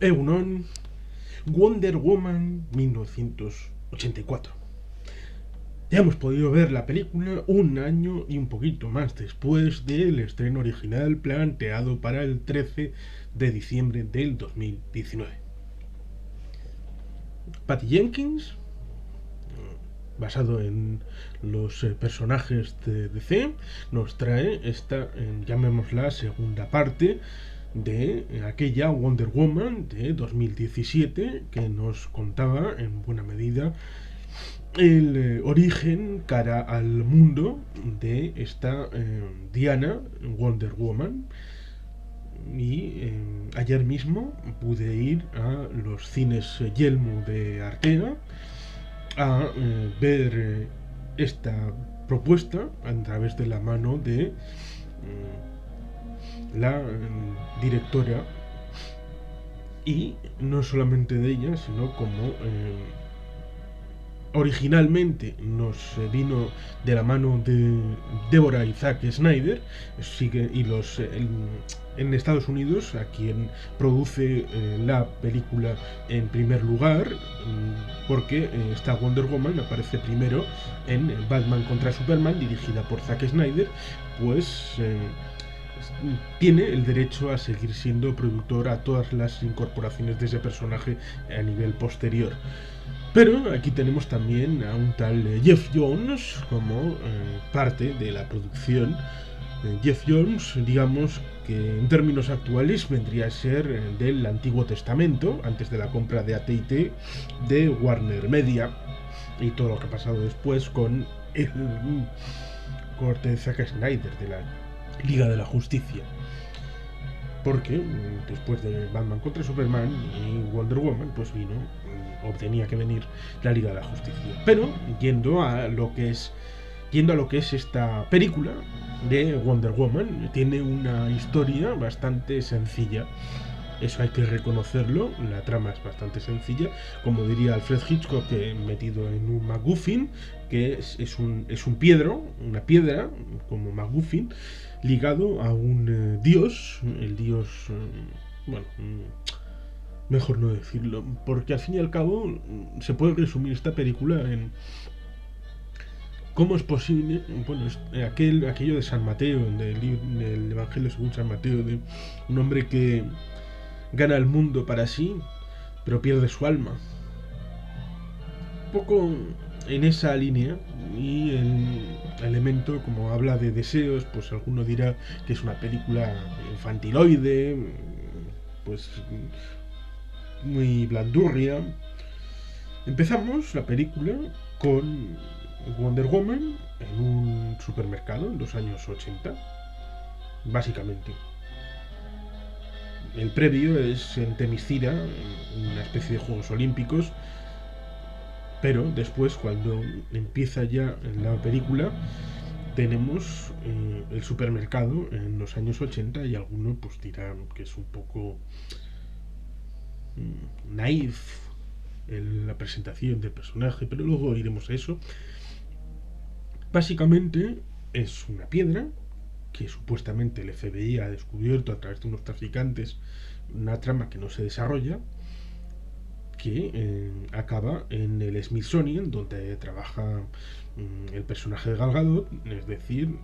Eunon, Wonder Woman 1984. Ya hemos podido ver la película un año y un poquito más después del estreno original planteado para el 13 de diciembre del 2019. Patty Jenkins, basado en los personajes de DC, nos trae esta, llamémosla, segunda parte de aquella Wonder Woman de 2017 que nos contaba en buena medida el origen cara al mundo de esta Diana Wonder Woman. Y ayer mismo pude ir a los cines Yelmo de Artea a ver esta propuesta a través de la mano de la directora, y no solamente de ella, sino como originalmente nos vino de la mano de Deborah y Zack Snyder, y en Estados Unidos, a quien produce la película en primer lugar, porque esta Wonder Woman aparece primero en Batman contra Superman, dirigida por Zack Snyder, pues tiene el derecho a seguir siendo productor a todas las incorporaciones de ese personaje a nivel posterior. Pero aquí tenemos también a un tal Jeff Jones como parte de la producción. Jeff Jones, digamos que en términos actuales vendría a ser del Antiguo Testamento, antes de la compra de AT&T de Warner Media y todo lo que ha pasado después con el corte de Zack Snyder de la Liga de la Justicia. Porque después de Batman contra Superman y Wonder Woman, pues tenía que venir la Liga de la Justicia. Pero yendo a lo que es esta película de Wonder Woman, tiene una historia bastante sencilla. Eso hay que reconocerlo, la trama es bastante sencilla, como diría Alfred Hitchcock, metido en un MacGuffin, que es una piedra como MacGuffin, ligado a un dios, el dios, mejor no decirlo, porque al fin y al cabo se puede resumir esta película en cómo es posible, aquello de San Mateo, del Evangelio según San Mateo, de un hombre que gana el mundo para sí, pero pierde su alma. Un poco en esa línea, y el elemento, como habla de deseos, pues alguno dirá que es una película infantiloide, pues muy blandurria. Empezamos la película con Wonder Woman en un supermercado en los años 80, básicamente. El previo es en Temiscira, una especie de Juegos Olímpicos, pero después, cuando empieza ya la película, tenemos el supermercado en los años 80, y alguno pues dirá que es un poco naif en la presentación del personaje, pero luego iremos a eso. Básicamente es una piedra que supuestamente el FBI ha descubierto a través de unos traficantes, una trama que no se desarrolla, que acaba en el Smithsonian, donde trabaja el personaje de Gal Gadot, es decir,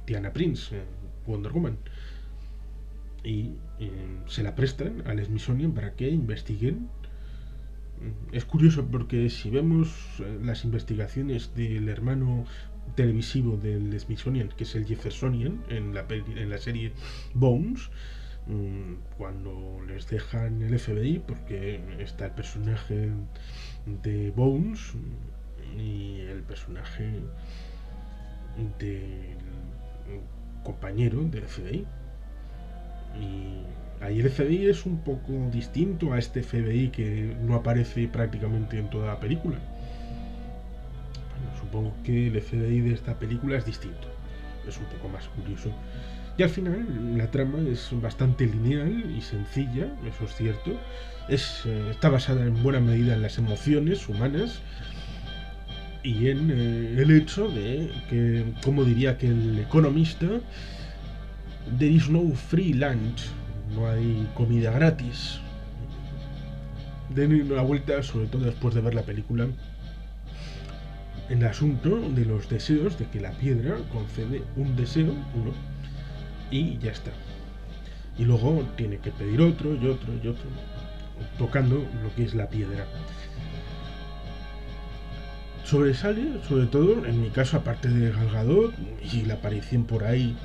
Diana Prince, Wonder Woman, y se la prestan al Smithsonian para que investiguen. Es curioso porque si vemos las investigaciones del hermano televisivo del Smithsonian, que es el Jeffersonian, en la serie Bones, cuando les dejan el FBI, porque está el personaje de Bones y el personaje del compañero del FBI, y ahí el FBI es un poco distinto a este FBI que no aparece prácticamente en toda la película. Bueno, supongo que el FBI de esta película es distinto, es un poco más curioso. Y al final la trama es bastante lineal y sencilla, eso es cierto. Está basada en buena medida en las emociones humanas y en el hecho de que, como diría aquel economista, there is no free lunch, no hay comida gratis. den una vuelta, sobre todo después de ver la película, en el asunto de los deseos, de que la piedra concede un deseo, uno, y ya está. Y luego tiene que pedir otro y otro y otro, tocando lo que es la piedra. Sobresale, sobre todo, en mi caso, aparte de Gal Gadot y la aparición por ahí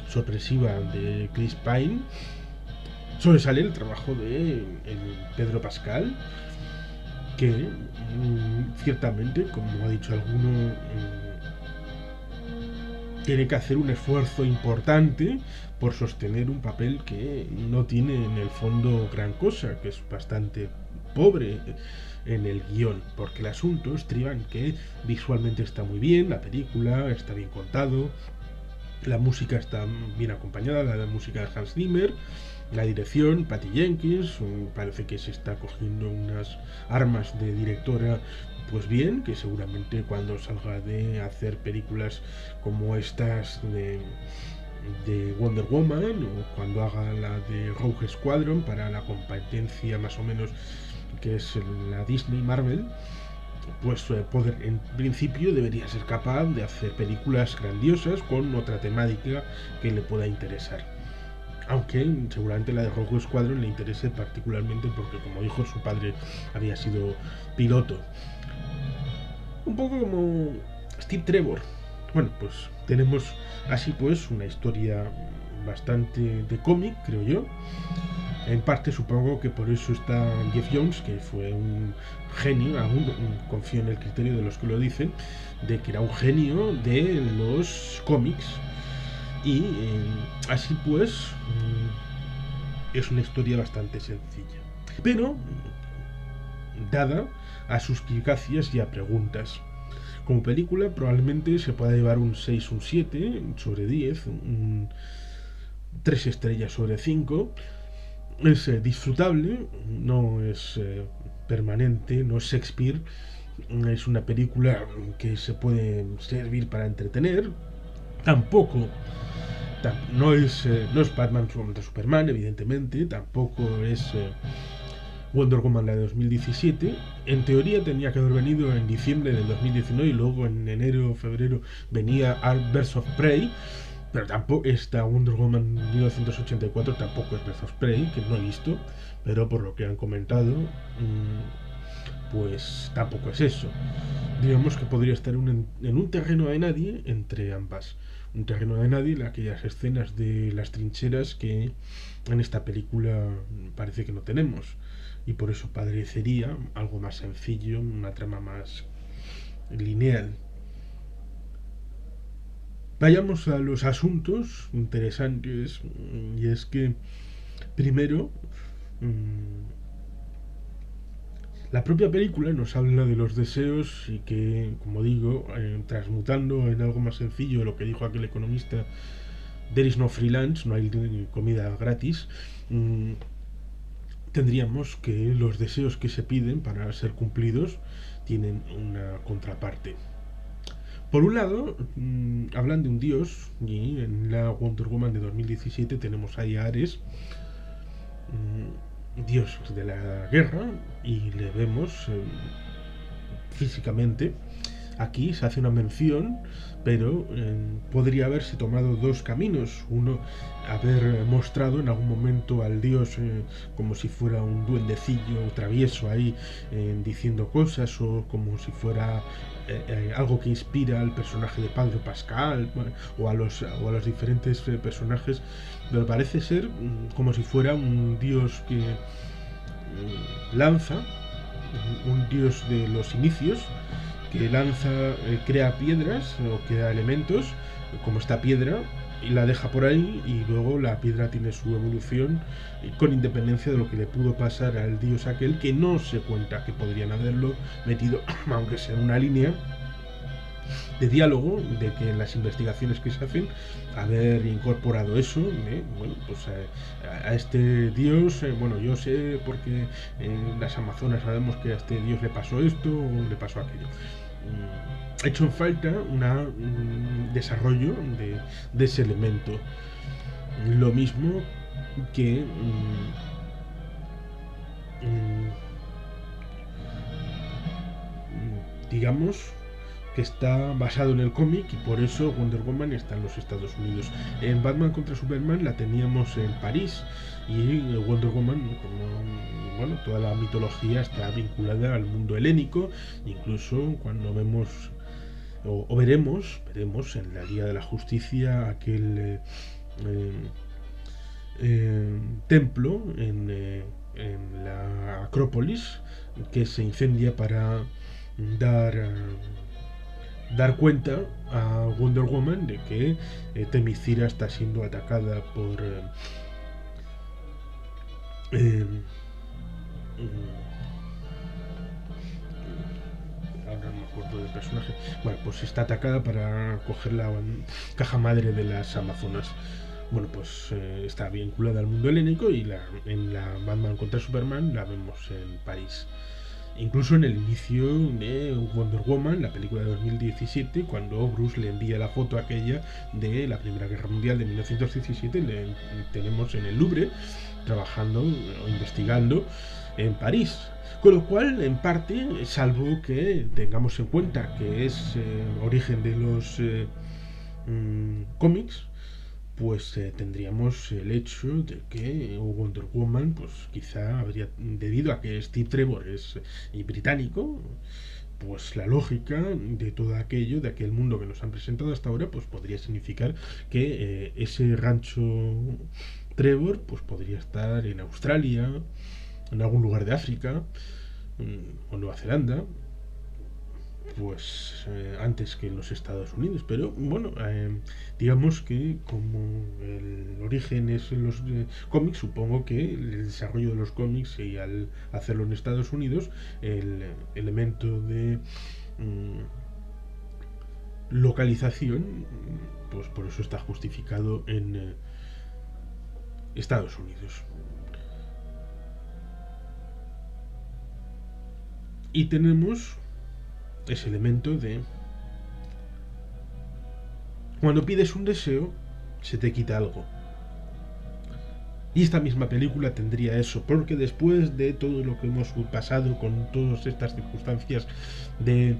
sorpresiva de Chris Pine, sobresale el trabajo de Pedro Pascal, que ciertamente, como ha dicho alguno, tiene que hacer un esfuerzo importante por sostener un papel que no tiene en el fondo gran cosa, que es bastante pobre en el guión, porque el asunto estriba en que visualmente está muy bien, la película está bien contado, la música está bien acompañada, la música de Hans Zimmer, la dirección, Patty Jenkins, parece que se está cogiendo unas armas de directora pues bien, que seguramente cuando salga de hacer películas como estas de Wonder Woman o cuando haga la de Rogue Squadron para la competencia más o menos que es la Disney Marvel, pues poder, en principio debería ser capaz de hacer películas grandiosas con otra temática que le pueda interesar. Aunque seguramente la de Rogue Squadron le interese particularmente porque, como dijo, su padre había sido piloto. Un poco como Steve Trevor. Bueno, pues tenemos así pues una historia bastante de cómic, creo yo. En parte supongo que por eso está Jeff Jones, que fue un genio, aún confío en el criterio de los que lo dicen, de que era un genio de los cómics. Y así pues es una historia bastante sencilla. Pero dada a sus suspicacias y a preguntas. Como película probablemente se pueda llevar un 6, un 7 sobre 10, 3 estrellas sobre 5. Es disfrutable, no es permanente, no es Shakespeare. Es una película que se puede servir para entretener. Tampoco no es Batman contra Superman, evidentemente. Tampoco es Wonder Woman, la de 2017. En teoría tenía que haber venido en diciembre del 2019 y luego en enero o febrero venía Birds of Prey. Pero tampoco esta Wonder Woman 1984 tampoco es Birds of Prey, que no he visto, pero por lo que han comentado, pues tampoco es eso. Digamos que podría estar en un terreno de nadie entre ambas. Un terreno de nadie en aquellas escenas de las trincheras que en esta película parece que no tenemos. Y por eso parecería algo más sencillo, una trama más lineal. Vayamos a los asuntos interesantes, y es que primero la propia película nos habla de los deseos y que, como digo, transmutando en algo más sencillo de lo que dijo aquel economista, there is no freelance, no hay comida gratis, tendríamos que los deseos que se piden para ser cumplidos tienen una contraparte. Por un lado, hablan de un dios, y en la Wonder Woman de 2017 tenemos ahí a Ares, dios de la guerra, y le vemos físicamente. Aquí se hace una mención, pero podría haberse tomado dos caminos. Uno, haber mostrado en algún momento al dios como si fuera un duendecillo travieso ahí diciendo cosas, o como si fuera algo que inspira al personaje de Pedro Pascal, o a los diferentes personajes, pero parece ser como si fuera un dios que lanza, un dios de los inicios, que lanza, crea piedras o crea elementos, como esta piedra, y la deja por ahí, y luego la piedra tiene su evolución con independencia de lo que le pudo pasar al dios aquel, que no se cuenta que podrían haberlo metido, aunque sea en una línea de diálogo, de que en las investigaciones que se hacen haber incorporado eso, bueno, pues a este dios, bueno, yo sé porque en las Amazonas sabemos que a este dios le pasó esto o le pasó aquello. Ha hecho en falta un desarrollo de ese elemento. Lo mismo que digamos que está basado en el cómic y por eso Wonder Woman está en los Estados Unidos. En Batman contra Superman la teníamos en París y Wonder Woman, como bueno, toda la mitología está vinculada al mundo helénico, incluso cuando vemos o veremos en la Liga de la Justicia aquel templo en la Acrópolis que se incendia para dar cuenta a Wonder Woman de que Themyscira está siendo atacada por ahora no me acuerdo del personaje. Bueno, pues está atacada para coger la caja madre de las Amazonas. Bueno, pues está vinculada al mundo helénico y en la Batman contra Superman la vemos en París. Incluso en el inicio de Wonder Woman, la película de 2017, cuando Bruce le envía la foto aquella de la Primera Guerra Mundial de 1917, le tenemos en el Louvre trabajando o investigando en París. Con lo cual, en parte, salvo que tengamos en cuenta que es origen de los cómics, pues tendríamos el hecho de que Wonder Woman, pues quizá habría, debido a que Steve Trevor es británico, pues la lógica de todo aquello, de aquel mundo que nos han presentado hasta ahora, pues podría significar que ese rancho Trevor, pues podría estar en Australia, en algún lugar de África, o Nueva Zelanda, pues antes que en los Estados Unidos, pero bueno, digamos que como el origen es en los cómics, supongo que el desarrollo de los cómics y al hacerlo en Estados Unidos, el elemento de localización, pues por eso está justificado en Estados Unidos. Y tenemos ese elemento de cuando pides un deseo se te quita algo, y esta misma película tendría eso, porque después de todo lo que hemos pasado con todas estas circunstancias de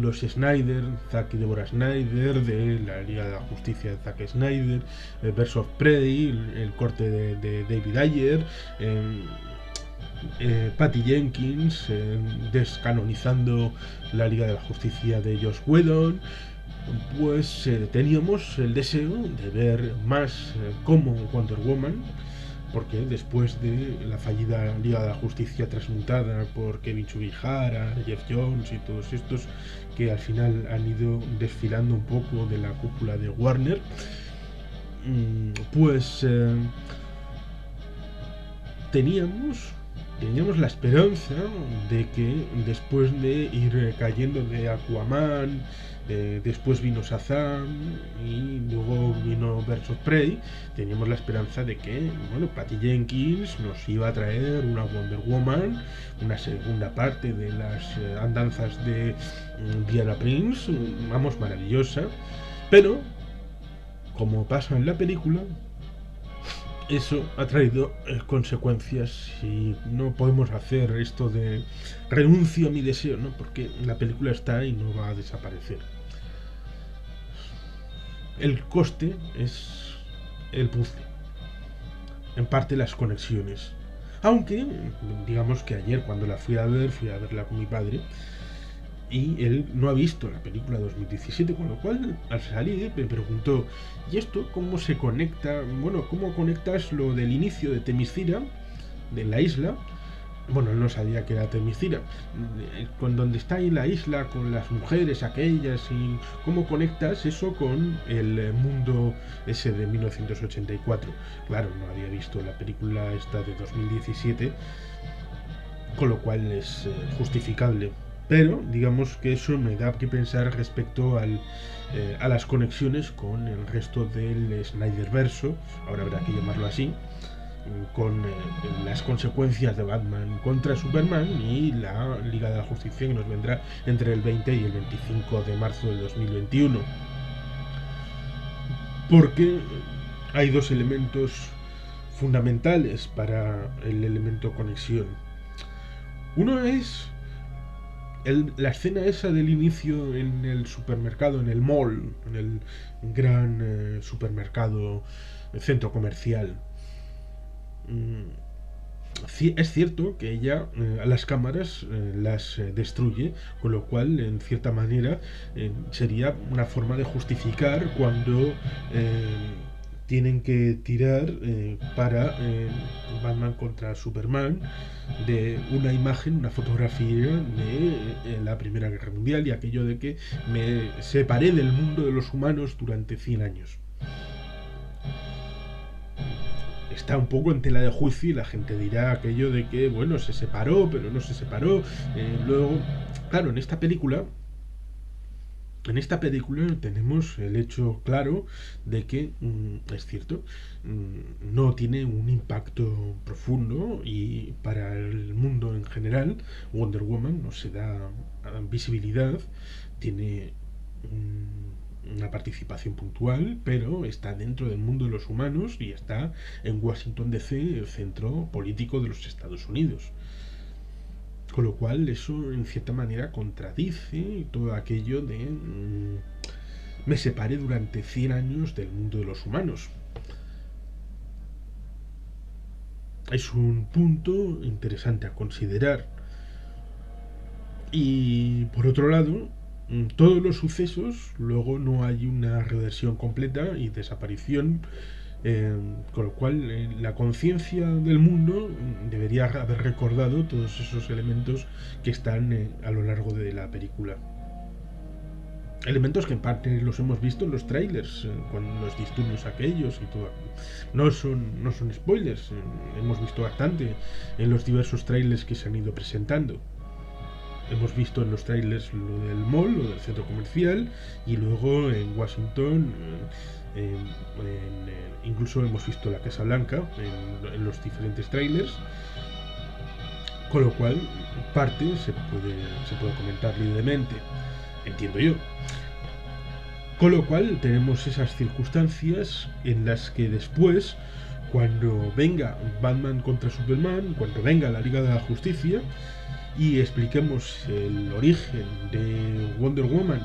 los Snyder, Zack y Deborah Snyder, de la Liga de la Justicia de Zack Snyder, Birds of Prey, el corte de David Ayer, Patty Jenkins descanonizando la Liga de la Justicia de Joss Whedon, pues teníamos el deseo de ver más como Wonder Woman, porque después de la fallida Liga de la Justicia transmutada por Kevin Tsubihara, Jeff Jones y todos estos que al final han ido desfilando un poco de la cúpula de Warner, pues teníamos la esperanza de que después de ir cayendo de Aquaman, después vino Shazam y luego vino Birds of Prey, teníamos la esperanza de que, bueno, Patty Jenkins nos iba a traer una Wonder Woman, una segunda parte de las andanzas de Diana Prince, vamos, maravillosa, pero como pasa en la película, eso ha traído consecuencias y no podemos hacer esto de renuncio a mi deseo, ¿no? Porque la película está y no va a desaparecer. El coste es el puzzle, en parte las conexiones. Aunque, digamos que ayer cuando la fui a verla con mi padre, y él no ha visto la película 2017, con lo cual al salir me preguntó, ¿y esto cómo se conecta? Bueno, ¿cómo conectas lo del inicio de Themyscira, de la isla? Bueno, él no sabía que era Themyscira, con donde está ahí la isla, con las mujeres aquellas, y cómo conectas eso con el mundo ese de 1984. Claro, no había visto la película esta de 2017, con lo cual es justificable. Pero digamos que eso me da que pensar respecto a las conexiones con el resto del Snyderverso, ahora habrá que llamarlo así, con las consecuencias de Batman contra Superman y la Liga de la Justicia que nos vendrá entre el 20 y el 25 de marzo de 2021. Porque hay dos elementos fundamentales para el elemento conexión. Uno es La escena esa del inicio en el supermercado, en el mall, en el gran supermercado, centro comercial. mm, es cierto que ella a las cámaras las destruye, con lo cual, en cierta manera, sería una forma de justificar cuando tienen que tirar para Batman contra Superman de una imagen, una fotografía de la Primera Guerra Mundial y aquello de que me separé del mundo de los humanos durante 100 años. Está un poco en tela de juicio y la gente dirá aquello de que, bueno, se separó, pero no se separó. Luego, claro, en esta película tenemos el hecho claro de que, es cierto, no tiene un impacto profundo y para el mundo en general Wonder Woman no se da visibilidad, tiene una participación puntual, pero está dentro del mundo de los humanos y está en Washington DC, el centro político de los Estados Unidos. Con lo cual eso en cierta manera contradice todo aquello de me separé durante 100 años del mundo de los humanos. Es un punto interesante a considerar. Y por otro lado, todos los sucesos, luego no hay una reversión completa y desaparición, con lo cual la conciencia del mundo debería haber recordado todos esos elementos que están a lo largo de la película. Elementos que en parte los hemos visto en los trailers, con los disturbios aquellos y todo. No son spoilers, hemos visto bastante en los diversos trailers que se han ido presentando. Hemos visto en los trailers lo del mall, lo del centro comercial, y luego en Washington, incluso hemos visto la Casa Blanca en los diferentes trailers, con lo cual parte se puede comentar libremente, entiendo yo. Con lo cual tenemos esas circunstancias en las que después, cuando venga Batman contra Superman, cuando venga la Liga de la Justicia y expliquemos el origen de Wonder Woman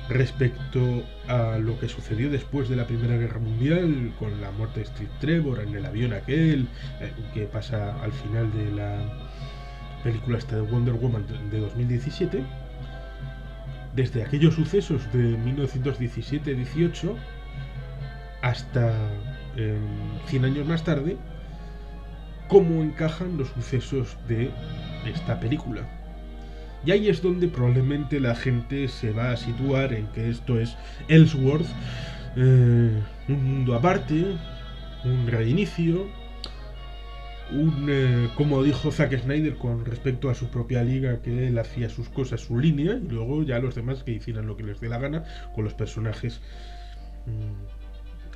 respecto a lo que sucedió después de la Primera Guerra Mundial, con la muerte de Steve Trevor en el avión aquel, que pasa al final de la película esta de Wonder Woman de 2017, desde aquellos sucesos de 1917-18 hasta 100 años más tarde, cómo encajan los sucesos de esta película. Y ahí es donde probablemente la gente se va a situar en que esto es Elseworld, un mundo aparte, un reinicio, como dijo Zack Snyder con respecto a su propia liga, que él hacía sus cosas, su línea, y luego ya los demás que hicieran lo que les dé la gana con los personajes.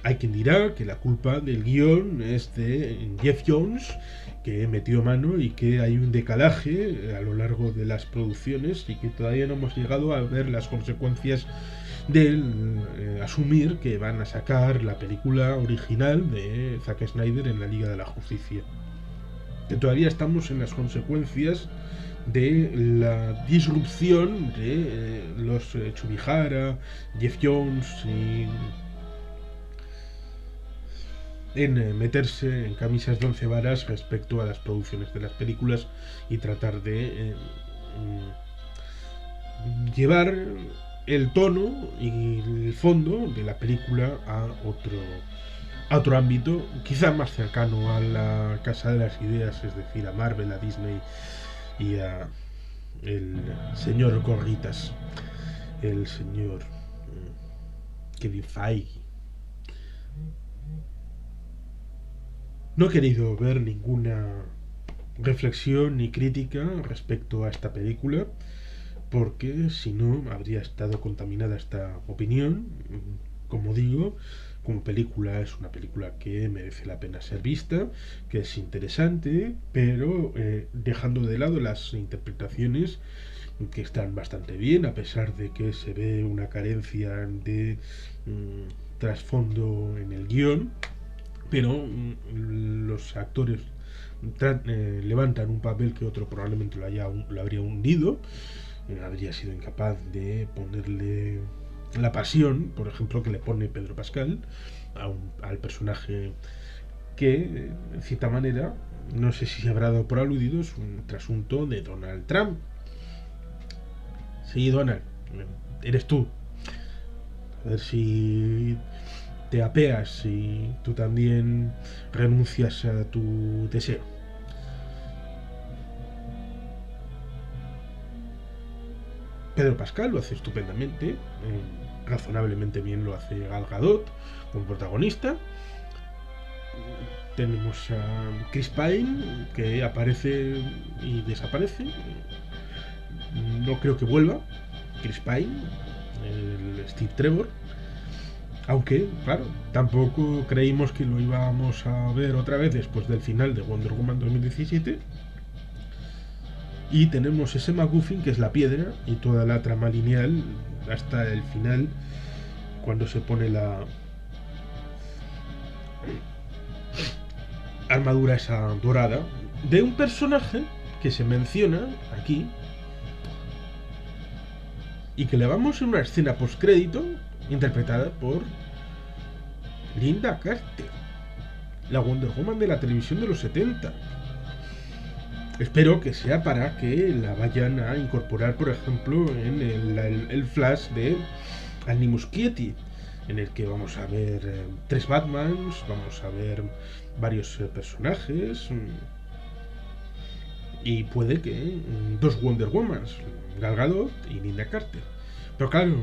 Hay quien dirá que la culpa del guión es de Jeff Jones, que metió mano y que hay un decalaje a lo largo de las producciones y que todavía no hemos llegado a ver las consecuencias de asumir que van a sacar la película original de Zack Snyder en la Liga de la Justicia. Que todavía estamos en las consecuencias de la disrupción de los Chubihara, Jeff Jones y en meterse en camisas de 11 varas respecto a las producciones de las películas y tratar de llevar el tono y el fondo de la película a otro ámbito, quizá más cercano a la casa de las ideas, es decir, a Marvel, a Disney y a el señor Gorritas, el señor Kevin Feige. No he querido ver ninguna reflexión ni crítica respecto a esta película, porque si no habría estado contaminada esta opinión. Como digo, como película es una película que merece la pena ser vista, que es interesante, pero dejando de lado las interpretaciones que están bastante bien, a pesar de que se ve una carencia de trasfondo en el guión, pero los actores levantan un papel que otro probablemente lo habría hundido, habría sido incapaz de ponerle la pasión, por ejemplo, que le pone Pedro Pascal al personaje que, en cierta manera, no sé si se habrá dado por aludido, es un trasunto de Donald Trump. Sí, Donald, eres tú. A ver si te apeas, si tú también renuncias a tu deseo. Pedro Pascal lo hace estupendamente, razonablemente bien lo hace Gal Gadot como protagonista. Tenemos a Chris Pine, que aparece y desaparece. No creo que vuelva. Chris Pine, el Steve Trevor. Aunque, claro, tampoco creímos que lo íbamos a ver otra vez después del final de Wonder Woman 2017. Y tenemos ese MacGuffin que es la piedra y toda la trama lineal hasta el final, cuando se pone la armadura esa dorada de un personaje que se menciona aquí y que le vamos en una escena postcrédito interpretada por Linda Carter, la Wonder Woman de la televisión de los 70. Espero que sea para que la vayan a incorporar, por ejemplo, en el Flash de Annie Muschietti, en el que vamos a ver 3 Batmans, vamos a ver varios personajes, y puede que 2 Wonder Womans, Gal Gadot y Linda Carter. Pero claro,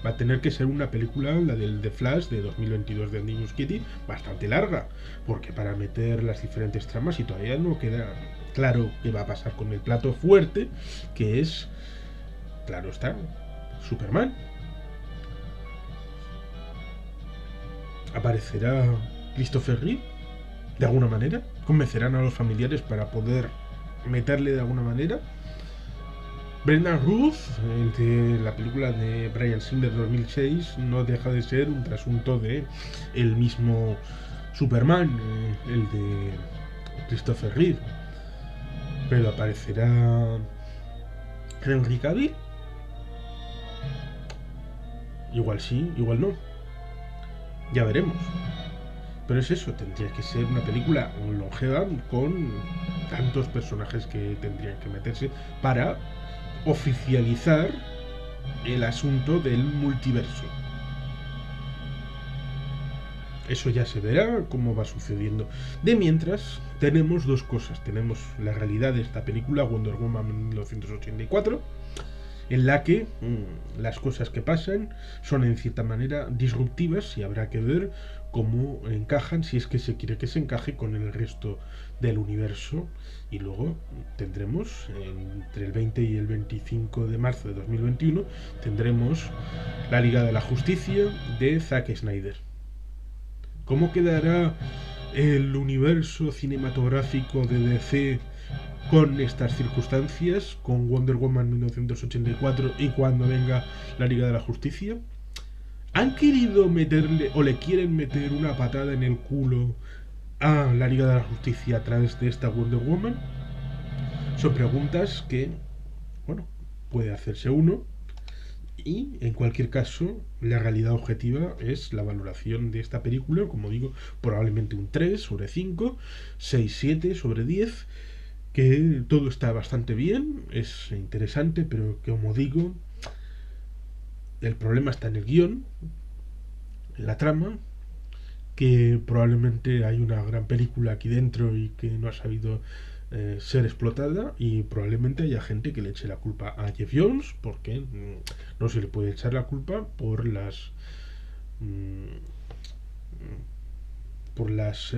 va a tener que ser una película, la del The Flash de 2022 de Andy Muschietti, bastante larga, porque para meter las diferentes tramas y todavía no queda claro qué va a pasar con el plato fuerte, que es, claro está, Superman. ¿Aparecerá Christopher Reeve de alguna manera? ¿Convencerán a los familiares para poder meterle de alguna manera? Brendan Ruth, el de la película de Bryan Singer 2006, no deja de ser un trasunto de el mismo Superman, el de Christopher Reeve. Pero aparecerá Henry Cavill. Igual sí, igual no. Ya veremos. Pero es eso, tendría que ser una película longeva con tantos personajes que tendrían que meterse para oficializar el asunto del multiverso. Eso ya se verá cómo va sucediendo. De mientras, tenemos dos cosas. Tenemos la realidad de esta película, Wonder Woman 1984, en la que las cosas que pasan son en cierta manera disruptivas y habrá que ver cómo encajan, si es que se quiere que se encaje con el resto del universo. Y luego tendremos, entre el 20 y el 25 de marzo de 2021, tendremos la Liga de la Justicia de Zack Snyder. ¿Cómo quedará el universo cinematográfico de DC con estas circunstancias, con Wonder Woman 1984 y cuando venga la Liga de la Justicia? ¿Han querido meterle o le quieren meter una patada en el culo a la Liga de la Justicia a través de esta Wonder Woman? Son preguntas que, bueno, puede hacerse uno. Y en cualquier caso, la realidad objetiva es la valoración de esta película, como digo, probablemente un 3 sobre 5, 6, 7 sobre 10, que todo está bastante bien, es interesante, pero que, como digo, el problema está en el guión, en la trama, que probablemente hay una gran película aquí dentro y que no ha sabido ser explotada, y probablemente haya gente que le eche la culpa a Jeff Jones, porque no se le puede echar la culpa por las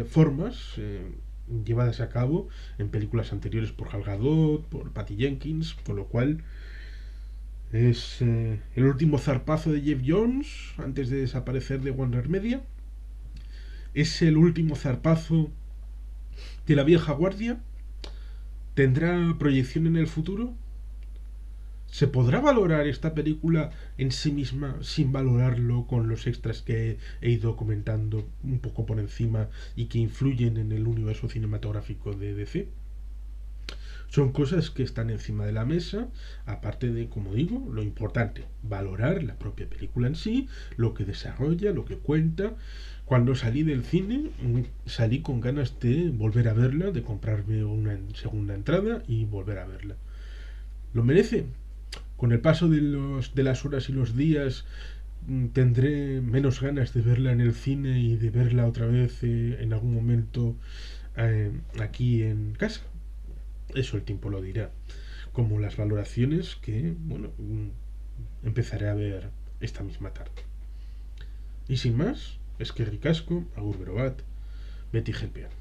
formas llevadas a cabo en películas anteriores por Gal Gadot, por Patty Jenkins, con lo cual es el último zarpazo de Jeff Jones antes de desaparecer de Warner Media. Es el último zarpazo de la vieja guardia. ¿Tendrá proyección en el futuro? ¿Se podrá valorar esta película en sí misma sin valorarlo con los extras que he ido comentando un poco por encima y que influyen en el universo cinematográfico de DC? Son cosas que están encima de la mesa, aparte de, como digo, lo importante, valorar la propia película en sí, lo que desarrolla, lo que cuenta. Cuando salí del cine, salí con ganas de volver a verla, de comprarme una segunda entrada y volver a verla. ¿Lo merece? Con el paso de las horas y los días, tendré menos ganas de verla en el cine y de verla otra vez en algún momento aquí en casa. Eso el tiempo lo dirá. Como las valoraciones que, bueno, empezaré a ver esta misma tarde. Y sin más, es que ricasco, agur berobat, beti genpean.